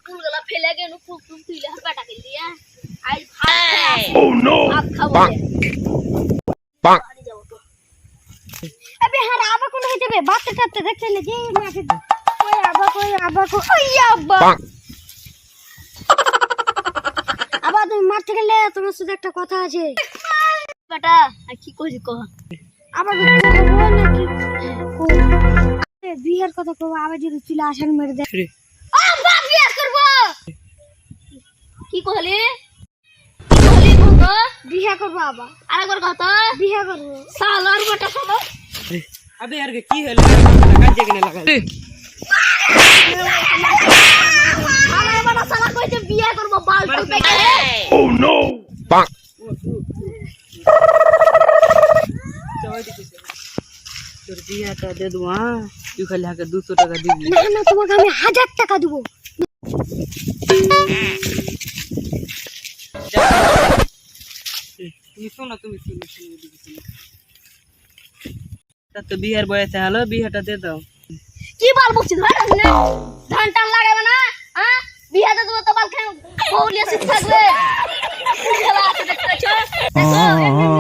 ফুলগুলা ফেলে গেল ফুল ফুল তুইলে আর বেটা কে দিয়া আই ভাত ও নো ভাত খাবো বাক अबे हर आबा को नहीं देबे बात करते देख ले जे माके कोई आबा को ओय आबा आबा तुम मारते গেলে তোমার সাথে একটা কথা আছে বেটা আর কি কইছি কহ আবার বল নাকি এ বিয়ের কথা কও আবার যদি চুলা আসান মেরে দে আব্বা বিয়ে করব কি কইলি বিয়ে করব আবা আরেকবার কথা বিয়ে করব সালার বেটা সালা अबे यार की हेलो काजे के लगा আরে বড় সালা কইতে বিয়ে করব বাল টুপে গেলে ও নো বাক चोय दिखे তোর বিয়াটা দে দু हां তুই খালি হাকে 200 টাকা দিবি না না তোমাকে আমি 1000 টাকা দেব তুমি শোনো তা তো বিয়ার বয়সে হলো বিয়াটা দে দাও কি বাল বকছিস ভাই না ধান টান লাগাবে না হ্যাঁ বিয়াতে তো বাল খাও বউলিয়া সিট থাকবে খেলা আছে দেখছো দেখো